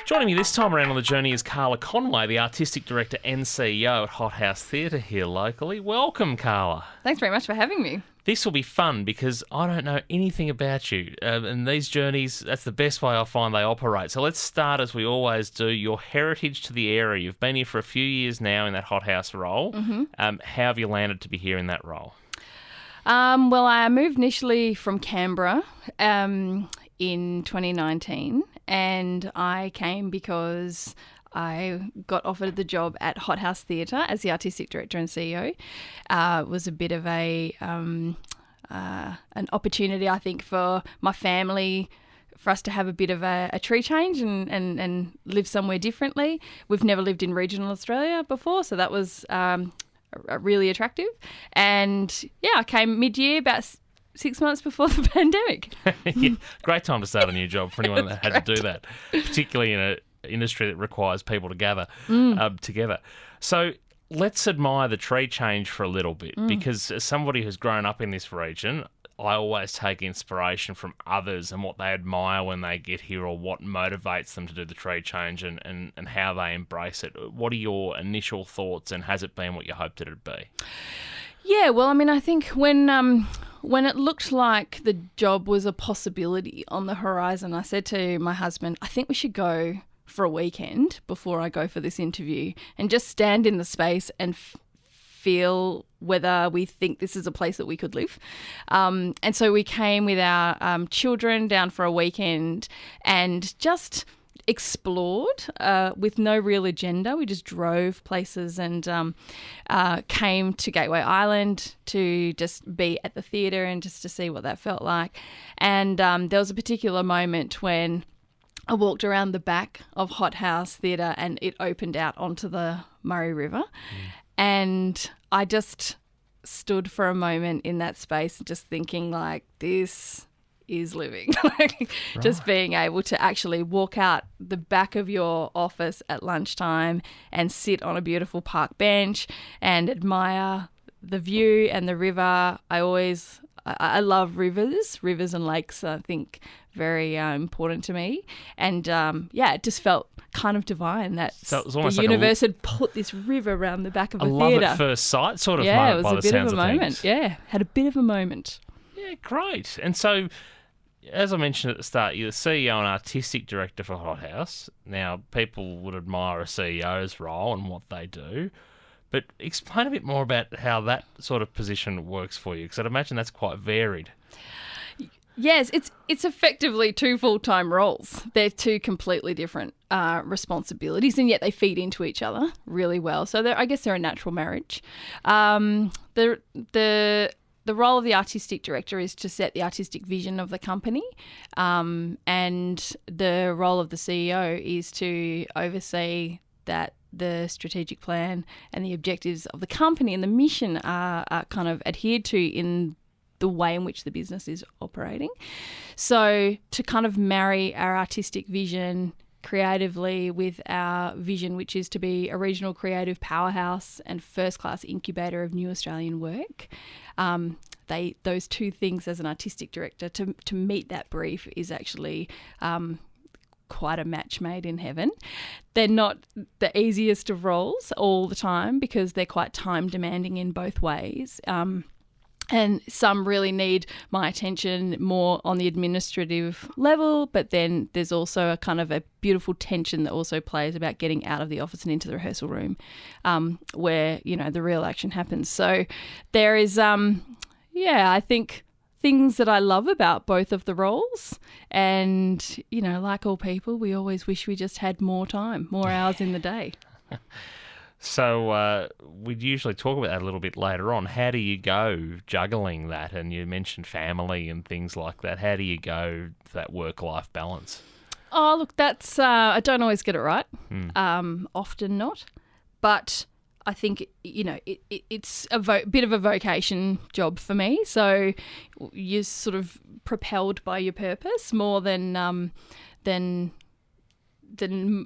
Joining me this time around on the journey is Karla Conway, the Artistic Director and CEO at Hothouse Theatre here locally. Welcome, Karla. Thanks very much for having me. This will be fun because I don't know anything about you. And these journeys, that's the best way I find they operate. So let's start, as we always do, your heritage to the area. You've been here for a few years now in that Hothouse role. Mm-hmm. How have you landed to be here in that role? Well, I moved initially from Canberra in 2019, and I came because I got offered the job at Hothouse Theatre as the Artistic Director and CEO. It was a bit of an opportunity, I think, for my family, for us to have a bit of a tree change and live somewhere differently. We've never lived in regional Australia before, so that was really attractive. And yeah, I came mid-year, about 6 months before the pandemic. Yeah, great time to start a new job for anyone that had to do that, particularly in an industry that requires people to gather together. So let's admire the tree change for a little bit, because as somebody who's grown up in this region, I always take inspiration from others and what they admire when they get here, or what motivates them to do the tree change and how they embrace it. What are your initial thoughts, and has it been what you hoped it'd be? Yeah, well, I mean, I think when it looked like the job was a possibility on the horizon, I said to my husband, I think we should go for a weekend before I go for this interview and just stand in the space and feel whether we think this is a place that we could live. And so we came with our children down for a weekend and just explored with no real agenda. We just drove places and came to Gateway Island to just be at the theatre and just to see what that felt like. And there was a particular moment when I walked around the back of Hothouse Theatre and it opened out onto the Murray River. And I just stood for a moment in that space just thinking, like, this is living. Just being able to actually walk out the back of your office at lunchtime and sit on a beautiful park bench and admire the view and the river. I love rivers and lakes, I think, very important to me. And it just felt kind of divine that so it was almost the like universe had put this river around the back of the love theatre. at first sight sort of moment, it was by a the bit sounds of a moment. Yeah, had a bit of a moment. Yeah, great. And so, as I mentioned at the start, you're the CEO and Artistic Director for Hothouse. Now, people would admire a CEO's role and what they do, but explain a bit more about how that sort of position works for you, because I'd imagine that's quite varied. Yes, it's effectively two full-time roles. They're two completely different responsibilities, and yet they feed into each other really well. So I guess they're a natural marriage. The role of the artistic director is to set the artistic vision of the company, and the role of the CEO is to oversee that the strategic plan and the objectives of the company and the mission are kind of adhered to in the way in which the business is operating. So to kind of marry our artistic vision creatively with our vision, which is to be a regional creative powerhouse and first-class incubator of new Australian work, those two things as an artistic director, to meet that brief is actually quite a match made in heaven. They're not the easiest of roles all the time because they're quite time demanding in both ways. And some really need my attention more on the administrative level, but then there's also a kind of a beautiful tension that also plays about getting out of the office and into the rehearsal room, where, the real action happens. So there is, I think things that I love about both of the roles. And, like all people, we always wish we just had more time, more hours in the day. So we'd usually talk about that a little bit later on. How do you go juggling that? And you mentioned family and things like that. How do you go that work-life balance? Oh, look, that's I don't always get it right. Often not. But I think, it's a bit of a vocation job for me. So you're sort of propelled by your purpose more than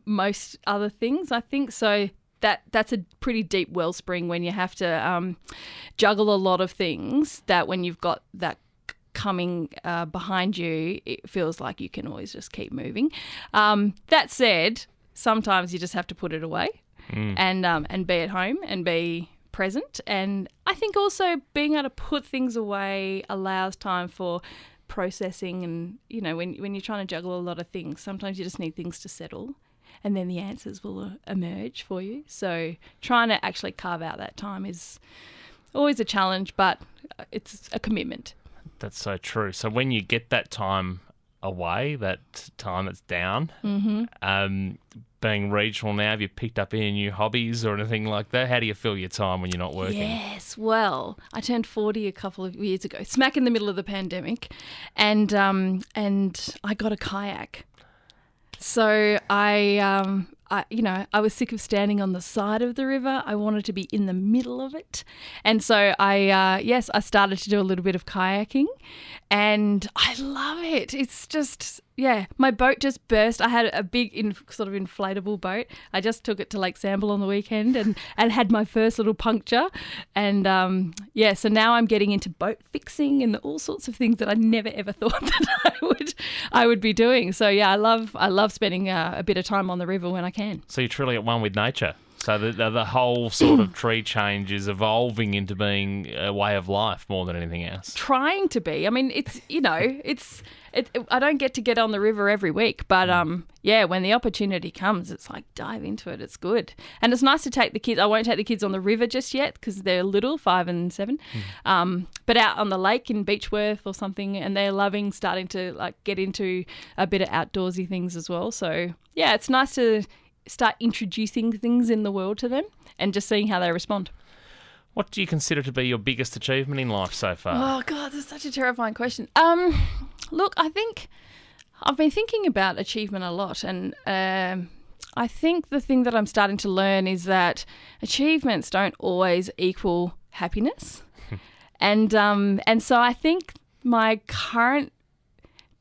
most other things, I think. So that's a pretty deep wellspring when you have to juggle a lot of things, that when you've got that coming behind you, it feels like you can always just keep moving. That said, sometimes you just have to put it away and be at home and be present. And I think also being able to put things away allows time for processing. And, you know, when you're trying to juggle a lot of things, sometimes you just need things to settle and then the answers will emerge for you. So trying to actually carve out that time is always a challenge, but it's a commitment. That's so true. So when you get that time away, that time that's down, being regional now, have you picked up any new hobbies or anything like that? How do you fill your time when you're not working? Yes, well, I turned 40 a couple of years ago, smack in the middle of the pandemic, and I got a kayak. So I was sick of standing on the side of the river. I wanted to be in the middle of it. And so I started to do a little bit of kayaking and I love it. It's just, my boat just burst. I had a big sort of inflatable boat. I just took it to Lake Sample on the weekend and had my first little puncture. And so now I'm getting into boat fixing and all sorts of things that I never ever thought that I would be doing. So I love spending a bit of time on the river when I can. So you're truly at one with nature. So the whole sort of tree change is evolving into being a way of life more than anything else. Trying to be. I mean, I don't get on the river every week, but when the opportunity comes, it's like dive into it. It's good. And it's nice to take the kids. I won't take the kids on the river just yet because they're little, 5 and 7. But out on the lake in Beechworth or something, and they're loving starting to like get into a bit of outdoorsy things as well. So it's nice to start introducing things in the world to them and just seeing how they respond. What do you consider to be your biggest achievement in life so far? Oh, God, that's such a terrifying question. Look, I think I've been thinking about achievement a lot, and I think the thing that I'm starting to learn is that achievements don't always equal happiness. And so I think my current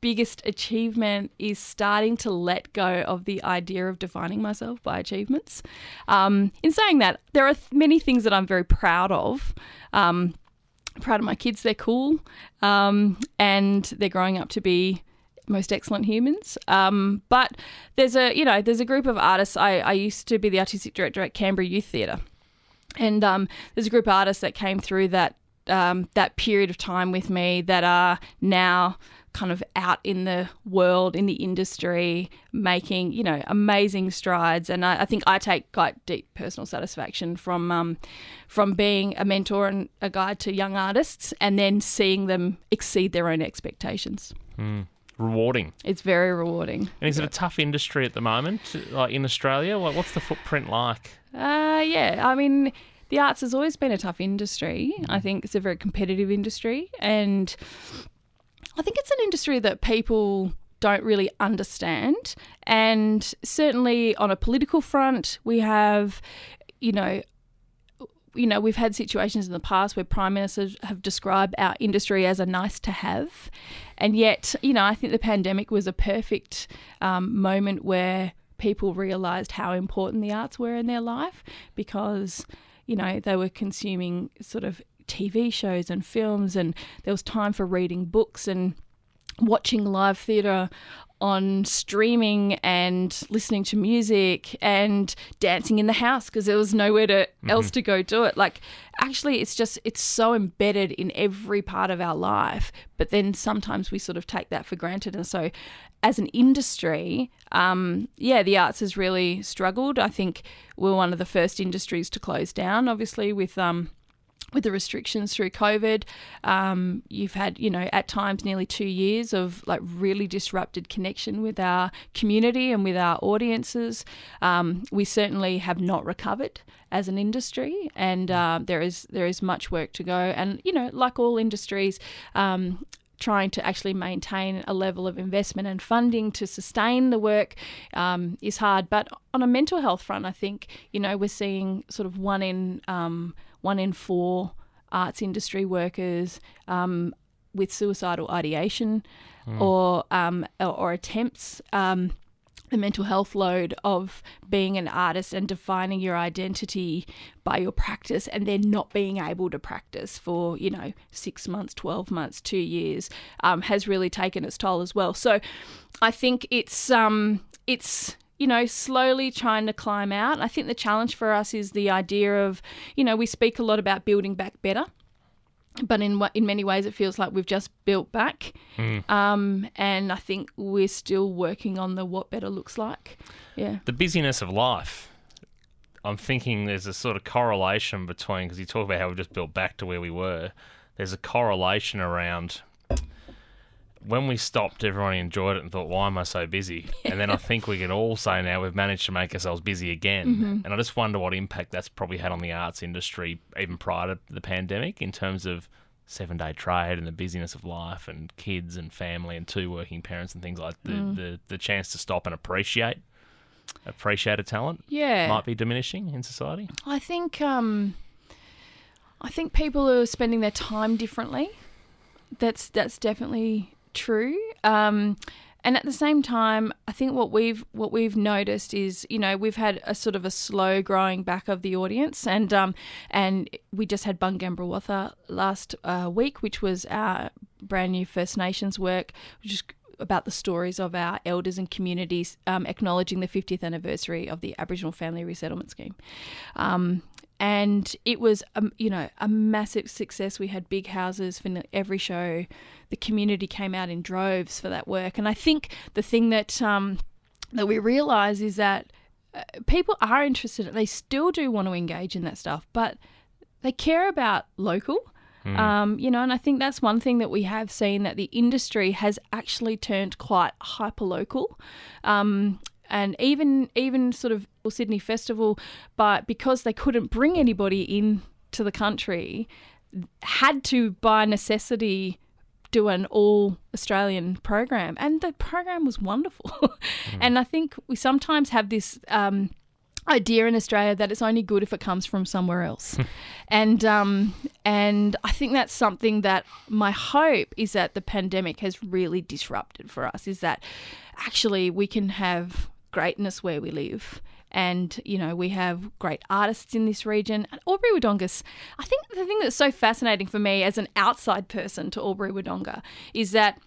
biggest achievement is starting to let go of the idea of defining myself by achievements. In saying that, there are many things that I'm very proud of. Proud of my kids, they're cool, and they're growing up to be most excellent humans. But there's a group of artists. I used to be the artistic director at Canberra Youth Theatre, and there's a group of artists that came through that period of time with me that are now kind of out in the world, in the industry, making, amazing strides. And I think I take quite deep personal satisfaction from being a mentor and a guide to young artists and then seeing them exceed their own expectations. Rewarding. It's very rewarding. And is it a tough industry at the moment, like in Australia? What's the footprint like? I mean, the arts has always been a tough industry. I think it's a very competitive industry, and I think it's an industry that people don't really understand. And certainly on a political front, we have, we've had situations in the past where prime ministers have described our industry as a nice to have. And yet, I think the pandemic was a perfect moment where people realised how important the arts were in their life because, they were consuming sort of TV shows and films, and there was time for reading books and watching live theatre on streaming and listening to music and dancing in the house because there was nowhere else to go do it. Like, actually, it's so embedded in every part of our life, but then sometimes we sort of take that for granted. And so as an industry, the arts has really struggled. I think we're one of the first industries to close down, obviously, with the restrictions through COVID. You've had, at times nearly 2 years of like really disrupted connection with our community and with our audiences. We certainly have not recovered as an industry, and there is much work to go. And, like all industries, trying to actually maintain a level of investment and funding to sustain the work is hard. But on a mental health front, I think, we're seeing sort of one in 4 arts industry workers with suicidal ideation or attempts. the mental health load of being an artist and defining your identity by your practice and then not being able to practice for, 6 months, 12 months, 2 years, has really taken its toll as well. So I think it's slowly trying to climb out. I think the challenge for us is the idea of, we speak a lot about building back better. But in many ways, it feels like we've just built back. And I think we're still working on what better looks like. Yeah. The busyness of life. I'm thinking there's a sort of correlation between, because you talk about how we've just built back to where we were, there's a correlation around when we stopped, everyone enjoyed it and thought, why am I so busy? And then I think we can all say now we've managed to make ourselves busy again. And I just wonder what impact that's probably had on the arts industry even prior to the pandemic in terms of 7-day trade and the busyness of life and kids and family and 2 working parents and things like the chance to stop and appreciate a talent might be diminishing in society. I think people are spending their time differently. That's definitely true. And at the same time, I think what we've noticed is, we've had a sort of a slow growing back of the audience, and we just had Bungambrewatha last week, which was our brand new First Nations work, which is about the stories of our elders and communities, acknowledging the 50th anniversary of the Aboriginal Family Resettlement Scheme. And it was, a massive success. We had big houses for every show. The community came out in droves for that work. And I think the thing that we realise is that people are interested. They still do want to engage in that stuff, but they care about local. And I think that's one thing that we have seen, that the industry has actually turned quite hyper-local. And even sort of Sydney Festival, but because they couldn't bring anybody in to the country, had to, by necessity, do an all-Australian program. And the program was wonderful. And I think we sometimes have this idea in Australia that it's only good if it comes from somewhere else. And I think that's something that my hope is that the pandemic has really disrupted for us, is that actually we can have greatness where we live. And, we have great artists in this region. And Albury-Wodonga, I think the thing that's so fascinating for me as an outside person to Albury-Wodonga is that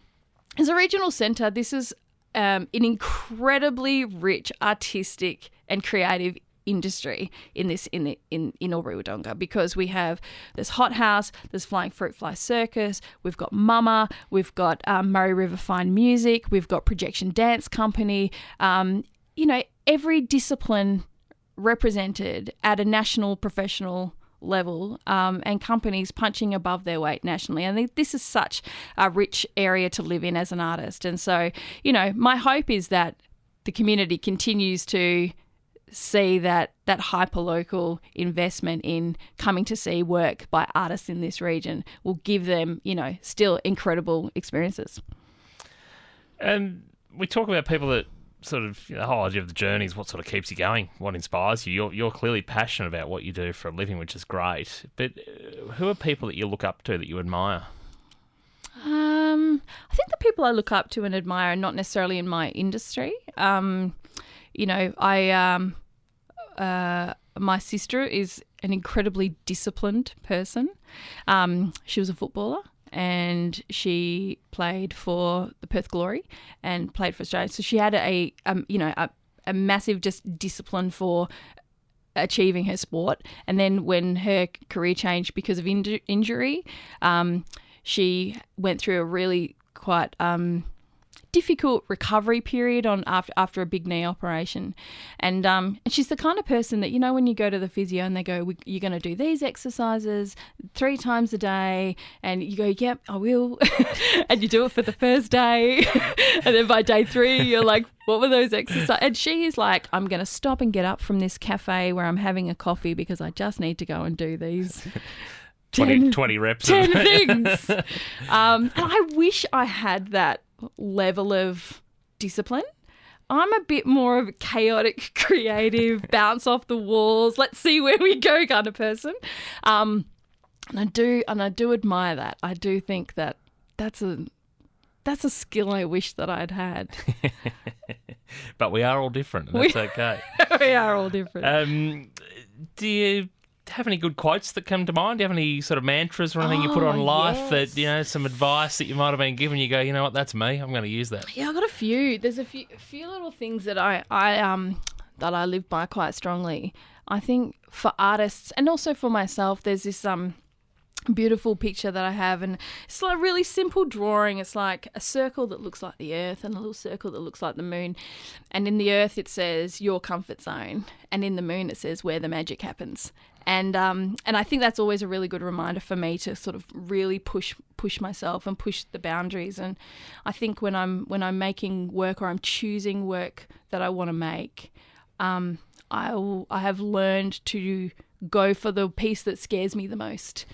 as a regional centre, this is an incredibly rich, artistic and creative industry in Albury-Wodonga, because there's Hothouse, there's Flying Fruit Fly Circus, we've got Mama, we've got Murray River Fine Music, we've got Projection Dance Company, every discipline represented at a national professional level, and companies punching above their weight nationally. I think this is such a rich area to live in as an artist. And so, my hope is that the community continues to see that hyper-local investment in coming to see work by artists in this region will give them, still incredible experiences. And we talk about people that sort of, the whole idea of the journey is what sort of keeps you going, what inspires you. You're clearly passionate about what you do for a living, which is great. But who are people that you look up to, that you admire? I think the people I look up to and admire are not necessarily in my industry. My sister is an incredibly disciplined person. She was a footballer, and she played for the Perth Glory and played for Australia. So she had a massive just discipline for achieving her sport. And then when her career changed because of injury, she went through a really quite difficult recovery period after a big knee operation. And she's the kind of person that, when you go to the physio and they go, you're going to do these exercises 3 times a day, and you go, yep, I will. And you do it for the first day. And then by day 3, you're like, what were those exercises? And she is like, I'm going to stop and get up from this cafe where I'm having a coffee because I just need to go and do these 20 reps. 10 things. And I wish I had that level of discipline. I'm a bit more of a chaotic, creative, bounce off the walls, let's see where we go kind of person. And I do admire that. I do think that that's that's a skill I wish that I'd had. But we are all different, and that's okay. We are all different. Do you have any good quotes that come to mind? Do you have any sort of mantras or anything you put on life that, you know, some advice that you might have been given, you go, you know what, that's me, I'm going to use that? Yeah, I've got a few. There's a few little things that I live by quite strongly. I think for artists and also for myself, there's this beautiful picture that I have, and it's like a really simple drawing. It's like a circle that looks like the earth and a little circle that looks like the moon, and in the earth it says your comfort zone, and in the moon it says where the magic happens. And I think that's always a really good reminder for me to sort of really push myself and push the boundaries. And I think when I'm making work or I'm choosing work that I want to make, I have learned to go for the piece that scares me the most,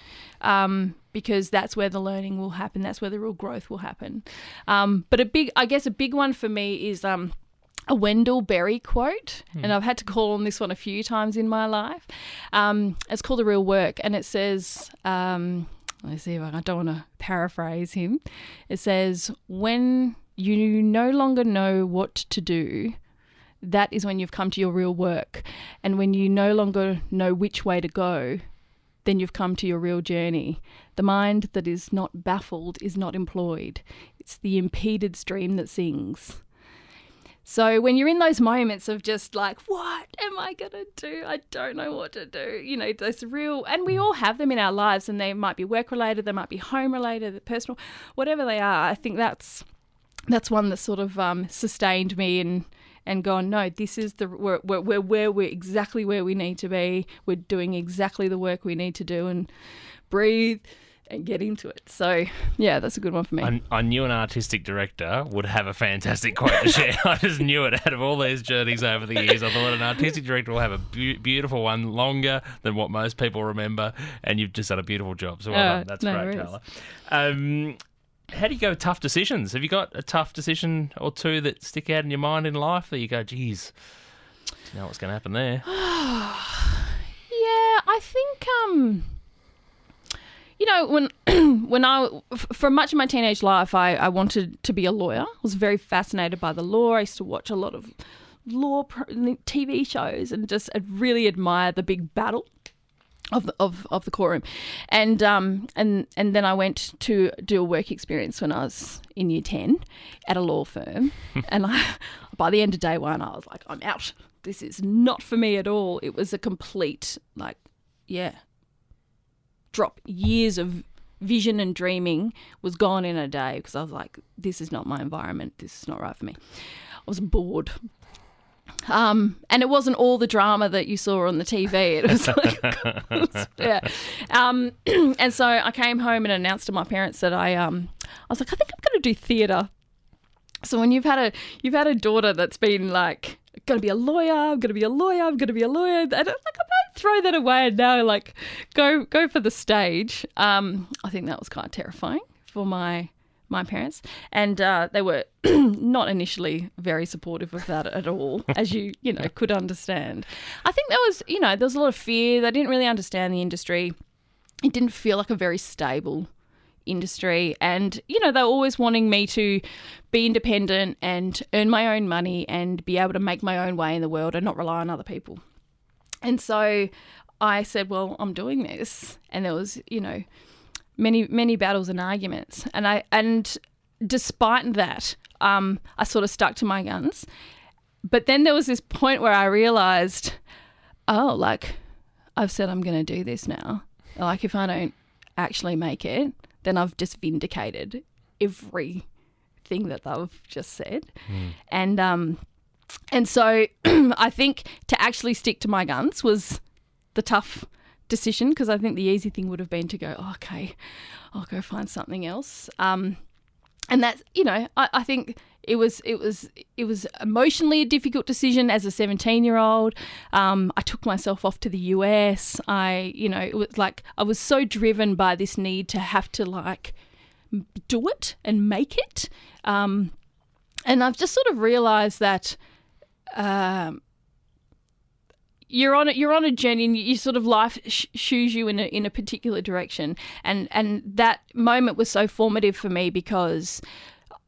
because that's where the learning will happen. That's where the real growth will happen. But a big one for me is a Wendell Berry quote, and I've had to call on this one a few times in my life. It's called The Real Work, and it says, let's see if I don't want to paraphrase him. It says, when you no longer know what to do, that is when you've come to your real work. And when you no longer know which way to go, then you've come to your real journey. The mind that is not baffled is not employed. It's the impeded stream that sings. So when you're in those moments of just like, what am I going to do? I don't know what to do. You know, those real, and we all have them in our lives, and they might be work related, they might be home related, personal, whatever they are. I think that's one that sort of sustained me and gone, no, this is we're exactly where we need to be. We're doing exactly the work we need to do, and breathe and get into it. So, yeah, that's a good one for me. I knew an artistic director would have a fantastic quote to share. I just knew it out of all these journeys over the years. I thought an artistic director will have a beautiful one, longer than what most people remember, and you've just done a beautiful job. So well done. That's great, Karla. How do you go with tough decisions? Have you got a tough decision or two that stick out in your mind in life that you go, geez, do you know what's going to happen there? Yeah, I think... You know, for much of my teenage life, I wanted to be a lawyer. I was very fascinated by the law. I used to watch a lot of law TV shows and just really admire the big battle of the courtroom. And then I went to do a work experience when I was in year 10 at a law firm. And by the end of day one, I was like, I'm out. This is not for me at all. It was a complete, drop. Years of vision and dreaming was gone in a day, because I was like, this is not my environment. This is not right for me. I was bored. And it wasn't all the drama that you saw on the TV. It was like, yeah. And so I came home and announced to my parents that I was like, I think I'm going to do theatre. So when you've had a daughter that's been like, going to be a lawyer, I'm going to be a lawyer, I'm going to be a lawyer, and I'm like, I might throw that away and now like go for the stage. I think that was kind of terrifying for my parents, and they were not initially very supportive of that at all, as you could understand. I think there was a lot of fear. They didn't really understand the industry. It didn't feel like a very stable industry, and they're always wanting me to be independent and earn my own money and be able to make my own way in the world and not rely on other people. And so I said, well, I'm doing this, and there was many battles and arguments, and despite that, I sort of stuck to my guns. But then there was this point where I realized, I've said I'm going to do this now. Like, if I don't actually make it, then I've just vindicated everything that they've just said. And so I think to actually stick to my guns was the tough decision, because I think the easy thing would have been to go, okay, I'll go find something else. And that's, I think it was emotionally a difficult decision as a 17-year-old. I took myself off to the US. It was like I was so driven by this need to have to do it and make it. And I've just sort of realised that you're on a journey, and you sort of life shoos you in a particular direction. And that moment was so formative for me, because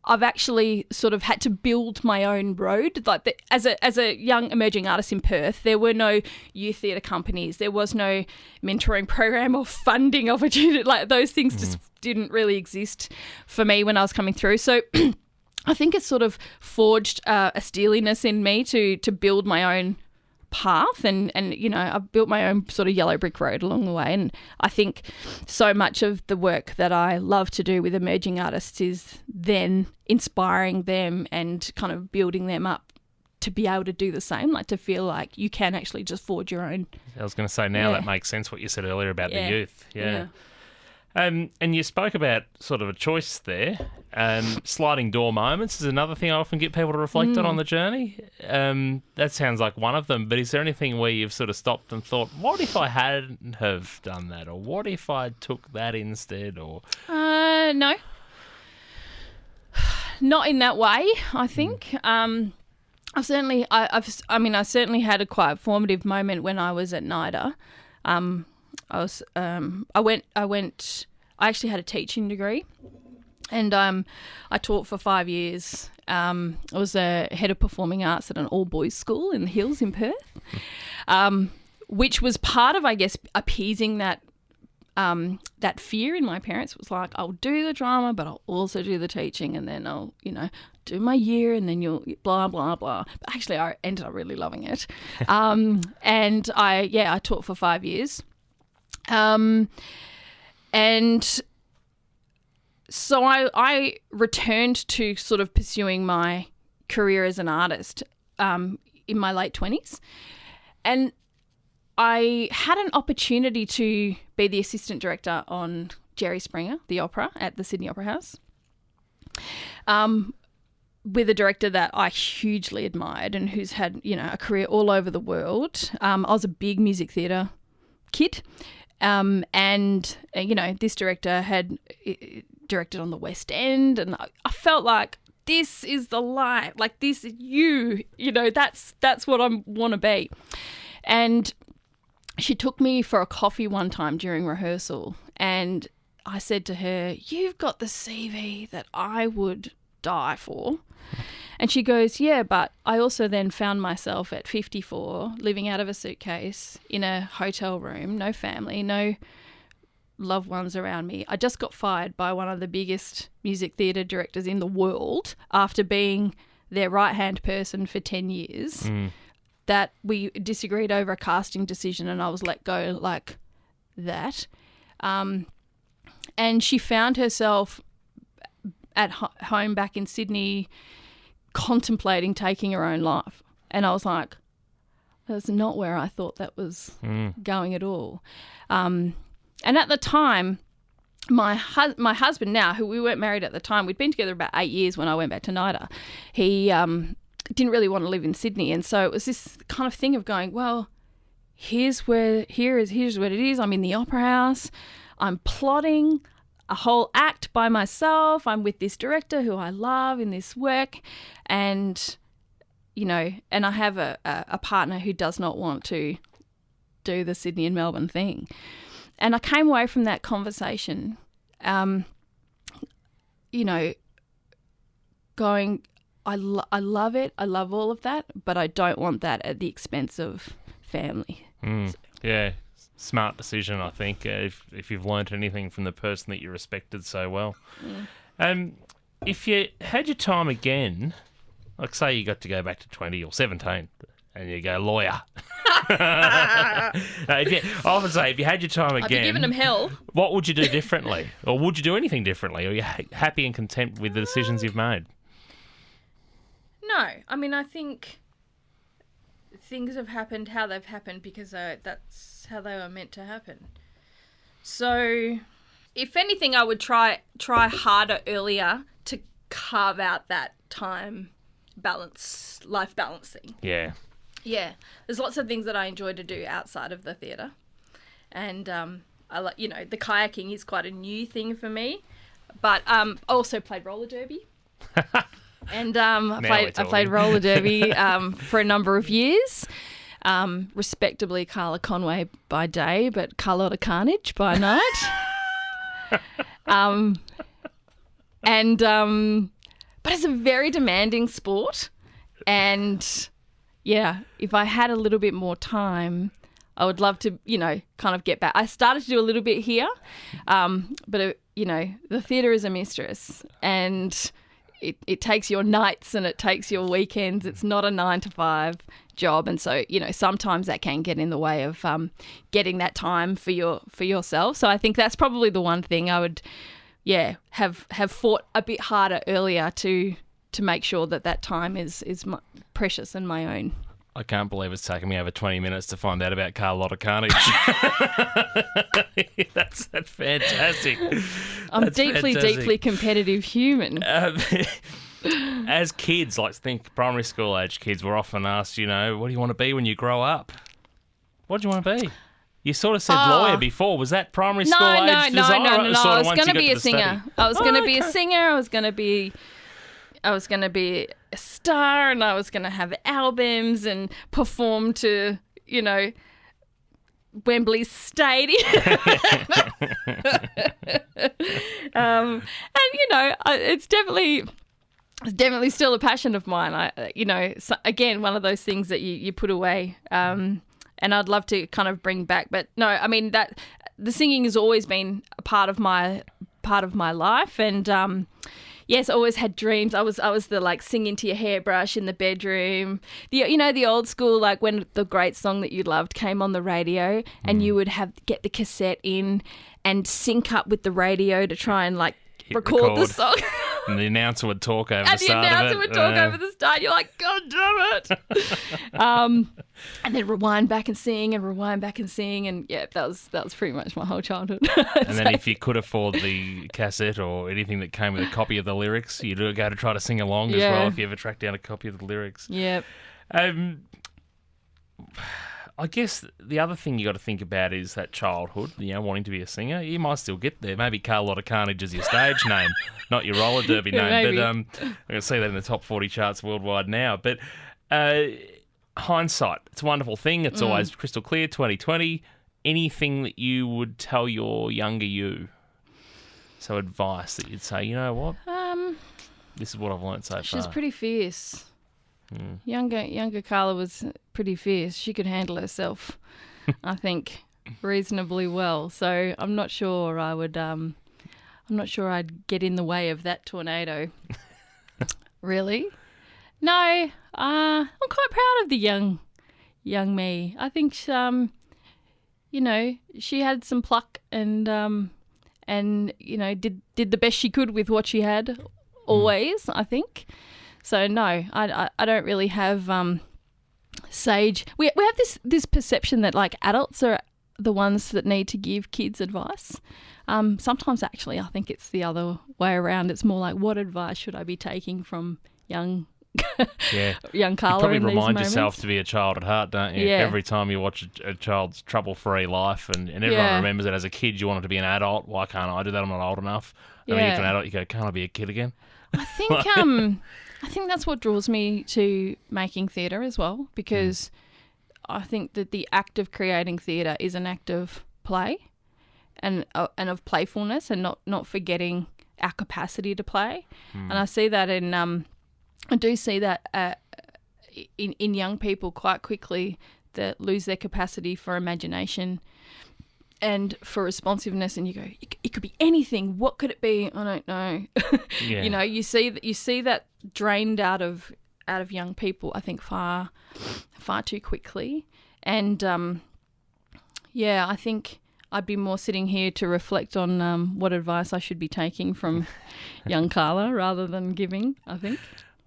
I've actually sort of had to build my own road. Like as a young emerging artist in Perth, there were no youth theatre companies. There was no mentoring program or funding opportunity. Like those things just didn't really exist for me when I was coming through. So I think it's sort of forged a steeliness in me to build my own path, and I've built my own sort of yellow brick road along the way. And I think so much of the work that I love to do with emerging artists is then inspiring them and kind of building them up to be able to do the same, like to feel like you can actually just forge your own. I was going to say now that makes sense what you said earlier about the youth. And you spoke about sort of a choice there. Sliding door moments is another thing I often get people to reflect on the journey. That sounds like one of them, but is there anything where you've sort of stopped and thought, what if I hadn't have done that? Or what if I took that instead? Or no. Not in that way, I think. I certainly had a quite formative moment when I was at NIDA. I actually had a teaching degree, and I taught for 5 years. I was a head of performing arts at an all-boys school in the hills in Perth, which was part of, I guess, appeasing that fear in my parents. It was like, I'll do the drama, but I'll also do the teaching, and then I'll, do my year, and then you'll blah, blah, blah. But actually, I ended up really loving it. And I taught for 5 years. And so I returned to sort of pursuing my career as an artist in my late 20s. And I had an opportunity to be the assistant director on Jerry Springer, the opera, at the Sydney Opera House, with a director that I hugely admired and who's had, a career all over the world. I was a big music theatre kid. This director had directed on the West End, and I felt like this is the light, like this is that's what I want to be. And she took me for a coffee one time during rehearsal, and I said to her, "You've got the CV that I would die for." And she goes, "Yeah, but I also then found myself at 54 living out of a suitcase in a hotel room, no family, no loved ones around me. I just got fired by one of the biggest music theatre directors in the world after being their right-hand person for 10 years, that we disagreed over a casting decision, and I was let go like that." And she found herself at home back in Sydney contemplating taking her own life. And I was like, that's not where I thought that was going at all. And at the time, my husband now, who we weren't married at the time, we'd been together about 8 years when I went back to NIDA. He didn't really want to live in Sydney. And so it was this kind of thing of going, well, here's what it is. I'm in the Opera House. I'm plotting a whole act by myself. I'm with this director who I love in this work, and and I have a partner who does not want to do the Sydney and Melbourne thing. And I came away from that conversation, going, I love it, I love all of that, but I don't want that at the expense of family. Yeah. Smart decision, I think, if you've learnt anything from the person that you respected so well. If you had your time again, like say you got to go back to 20 or 17 and you go lawyer. I often say if you had your time again, I'd be giving them hell. What would you do differently? Or would you do anything differently? Or are you happy and content with the decisions you've made? No. I mean, I think things have happened how they've happened because that's how they were meant to happen. So, if anything, I would try harder earlier to carve out that time balance, life balance thing. Yeah. Yeah. There's lots of things that I enjoy to do outside of the theatre. And I like, the kayaking is quite a new thing for me. But I also played roller derby. And I played roller derby for a number of years. Respectably Karla Conway by day, but Carlotta Carnage by night. but it's a very demanding sport. And, yeah, if I had a little bit more time, I would love to, kind of get back. I started to do a little bit here, but, the theatre is a mistress, and it takes your nights and it takes your weekends. It's not a 9-to-5 job, and so sometimes that can get in the way of getting that time for yourself. So I think that's probably the one thing I would, have fought a bit harder earlier to make sure that time is precious and my own. I can't believe it's taken me over 20 minutes to find out about Karla Carnage. That's fantastic. I'm deeply competitive human. As kids, think primary school age kids, were often asked, what do you want to be when you grow up? What do you want to be? You sort of said lawyer before. Was that primary school age desire? No. I was going to be a singer. I was going to be a singer. I was going to be a star, and I was going to have albums and perform to, Wembley Stadium. It's definitely still a passion of mine. Again, one of those things that you put away, and I'd love to kind of bring back. But no, I mean that the singing has always been a part of my life, and yes, always had dreams. I was the sing into your hairbrush in the bedroom. The old school, when the great song that you loved came on the radio, and you would get the cassette in and sync up with the radio to try and record the song. And the announcer would talk over the start of it. And the announcer would talk over the start. You're like, God damn it. And then rewind back and sing. And yeah, that was pretty much my whole childhood. And then if you could afford the cassette or anything that came with a copy of the lyrics, you'd go to try to sing along as well if you ever tracked down a copy of the lyrics. Yep. I guess the other thing you got to think about is that childhood, wanting to be a singer. You might still get there. Maybe Karla Carnage is your stage name, not your roller derby name. Maybe. But I can see that in the top 40 charts worldwide now. But hindsight, it's a wonderful thing. It's always crystal clear, 2020. Anything that you would tell your younger you? So advice that you'd say, you know what? This is what I've learnt so far. She was pretty fierce. Younger Karla was pretty fierce. She could handle herself, I think, reasonably well. So I'm not sure I would. I'm not sure I'd get in the way of that tornado. Really? No. I'm quite proud of the young me. I think she had some pluck and did the best she could with what she had. Always, I think. So no, I don't really have sage. We have this perception that adults are the ones that need to give kids advice. Sometimes actually I think it's the other way around. It's more like, what advice should I be taking from young young Karla? You probably in these remind moments. yourself to be a child at heart, don't you? Yeah. Every time you watch a child's trouble-free life, and everyone remembers that as a kid you wanted to be an adult. Why can't I do that? I'm not old enough. And then you get to an adult, you go, can't I be a kid again? I think that's what draws me to making theatre as well, because I think that the act of creating theatre is an act of play and of playfulness, and not forgetting our capacity to play. And I see that I do see that in young people quite quickly, that lose their capacity for imagination and for responsiveness, and you go, it could be anything. What could it be? I don't know. Yeah. You see that drained out of young people, I think, far too quickly. And I think I'd be more sitting here to reflect on what advice I should be taking from young Karla rather than giving, I think.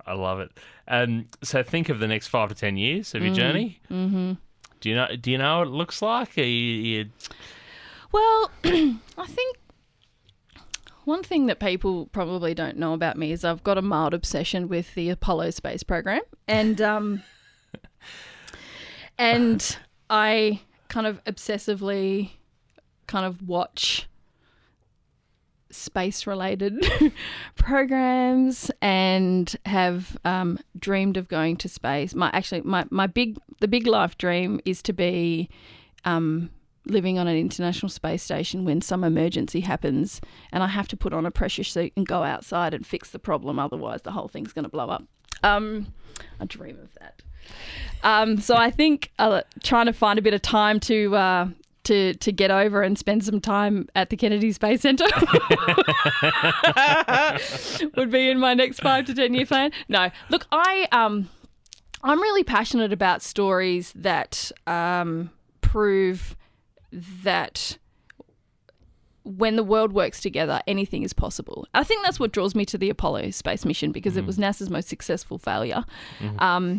I love it. So think of the next 5 to 10 years of your journey. Mm-hmm. Do you know what it looks like? Well, I think one thing that people probably don't know about me is I've got a mild obsession with the Apollo space program, and and I kind of obsessively kind of watch space-related programs and have dreamed of going to space. The big life dream is to be living on an international space station when some emergency happens and I have to put on a pressure suit and go outside and fix the problem. Otherwise, the whole thing's going to blow up. I dream of that. So I think trying to find a bit of time to get over and spend some time at the Kennedy Space Centre would be in my next 5 to 10 year plan. No, look, I'm really passionate about stories that prove that when the world works together, anything is possible. I think that's what draws me to the Apollo space mission, because it was NASA's most successful failure. For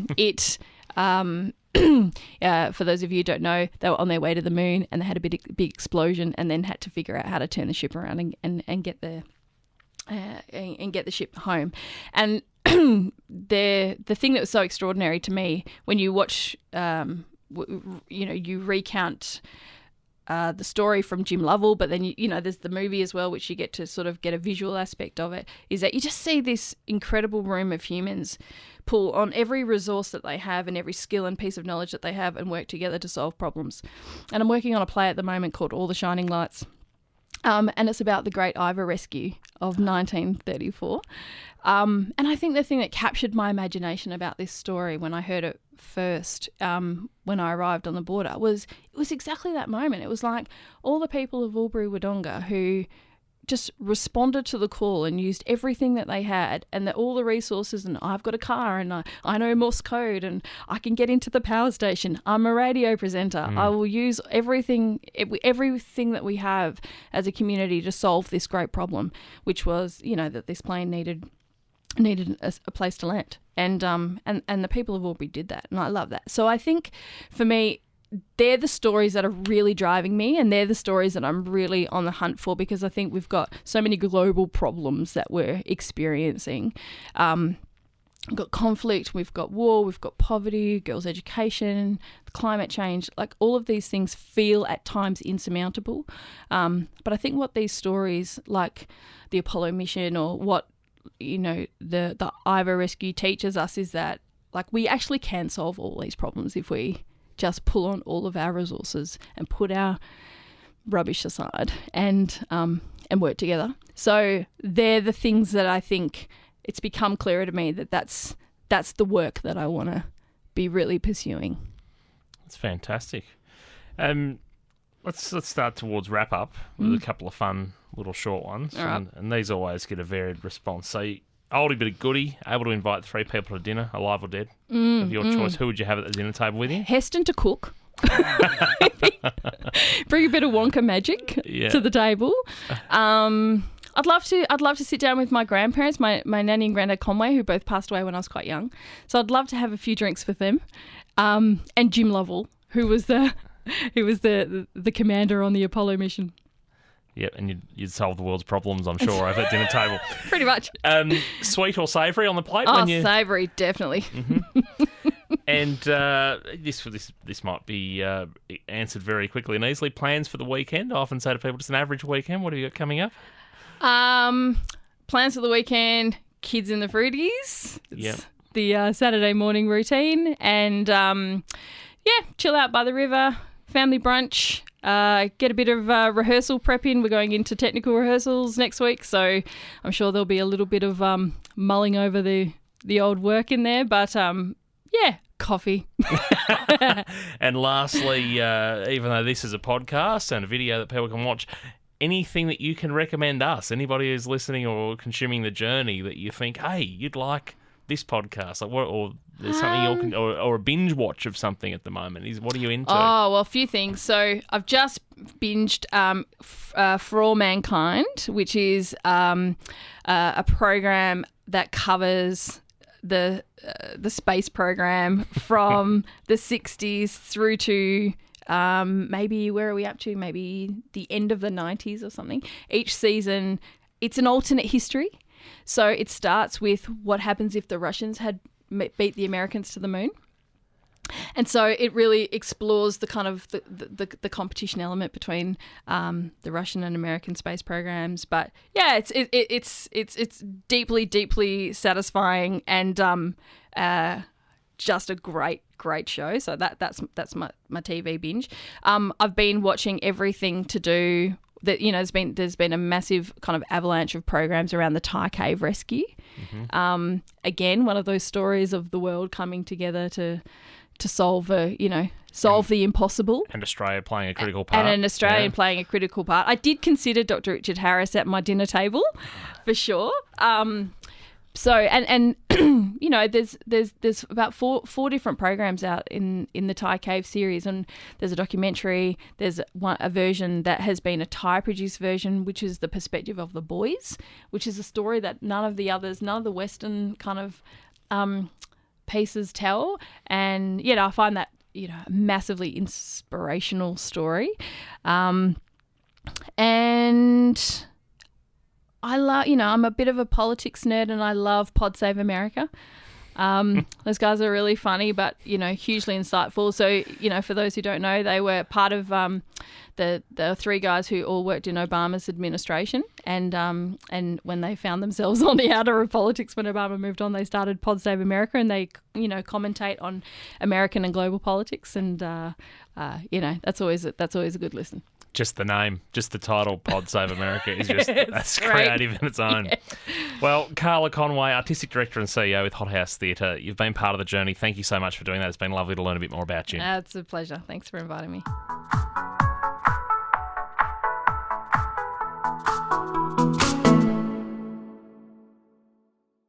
those of you who don't know, they were on their way to the moon and they had a big explosion and then had to figure out how to turn the ship around and get the ship home. And the thing that was so extraordinary to me when you watch, you recount the story from Jim Lovell, but then there's the movie as well, which you get to sort of get a visual aspect of it, is that you just see this incredible room of humans pull on every resource that they have and every skill and piece of knowledge that they have and work together to solve problems. And I'm working on a play at the moment called All the Shining Lights, and it's about the Great Ivor Rescue of 1934. And I think the thing that captured my imagination about this story when I heard it first, when I arrived on the border, it was exactly that moment. It was like all the people of Albury Wodonga who just responded to the call and used everything that they had and all the resources, and I've got a car and I know Morse code and I can get into the power station. I'm a radio presenter. I will use everything that we have as a community to solve this great problem, which was, that this plane needed a place to land. And the people of Albury did that, and I love that. So I think for me, they're the stories that are really driving me, and they're the stories that I'm really on the hunt for, because I think we've got so many global problems that we're experiencing. We've got conflict, we've got war, we've got poverty, girls' education, climate change. Like, all of these things feel at times insurmountable. But I think what these stories, like the Apollo mission or what the Ivor Rescue teaches us, is that like we actually can solve all these problems if we just pull on all of our resources and put our rubbish aside and work together. So they're the things that I think it's become clearer to me that's the work that I want to be really pursuing. That's fantastic. Let's start towards wrap up with a couple of fun little short ones, right. and these always get a varied response. So, oldie but a goodie, able to invite 3 people to dinner, alive or dead, of your choice. Who would you have at the dinner table with you? Heston to cook. Bring a bit of Wonka magic to the table. I'd love to sit down with my grandparents, my nanny and granddad Conway, who both passed away when I was quite young. So I'd love to have a few drinks with them. And Jim Lovell, who was the commander on the Apollo mission. Yep, and you'd solve the world's problems, I'm sure, over at dinner table. Pretty much. Sweet or savoury on the plate? Savoury, definitely. Mm-hmm. And this might be answered very quickly and easily. Plans for the weekend? I often say to people, just an average weekend. What have you got coming up? Plans for the weekend, kids in the fruities. Yep. The Saturday morning routine. And, chill out by the river, family brunch. Get a bit of rehearsal prep in. We're going into technical rehearsals next week, so I'm sure there'll be a little bit of mulling over the old work in there. But coffee. And lastly, even though this is a podcast and a video that people can watch, anything that you can recommend us, anybody who's listening or consuming The Journey, that you think, hey, you'd like this podcast, like what, or there's something or a binge watch of something at the moment. What are you into? Oh, well, a few things. So I've just binged For All Mankind, which is a program that covers the space program from the 60s through to maybe, where are we up to? Maybe the end of the 90s or something. Each season, it's an alternate history. So it starts with what happens if the Russians had beat the Americans to the moon. And so it really explores the kind of the competition element between the Russian and American space programs. But yeah, it's deeply, deeply satisfying and just a great great show. So that's my TV binge. I've been watching everything to do that. There's been a massive kind of avalanche of programs around the Thai cave rescue. Mm-hmm. Again, one of those stories of the world coming together to solve the impossible. And Australia playing a critical part. And an Australian playing a critical part. I did consider Dr. Richard Harris at my dinner table, for sure. There's about four different programs out in the Thai cave series, and there's a documentary. There's a version that has been a Thai produced version, which is the perspective of the boys, which is a story that none of the Western kind of pieces tell. And I find that a massively inspirational story. And I love, I'm a bit of a politics nerd, and I love Pod Save America. Those guys are really funny, but, hugely insightful. So, for those who don't know, they were part of the three guys who all worked in Obama's administration. And when they found themselves on the outer of politics when Obama moved on, they started Pod Save America, and they, commentate on American and global politics. And, that's always a good listen. Just the name, just the title, Pod Save America, is just that's creative in its own. Yeah. Well, Karla Conway, Artistic Director and CEO with Hothouse Theatre, you've been part of the journey. Thank you so much for doing that. It's been lovely to learn a bit more about you. It's a pleasure. Thanks for inviting me.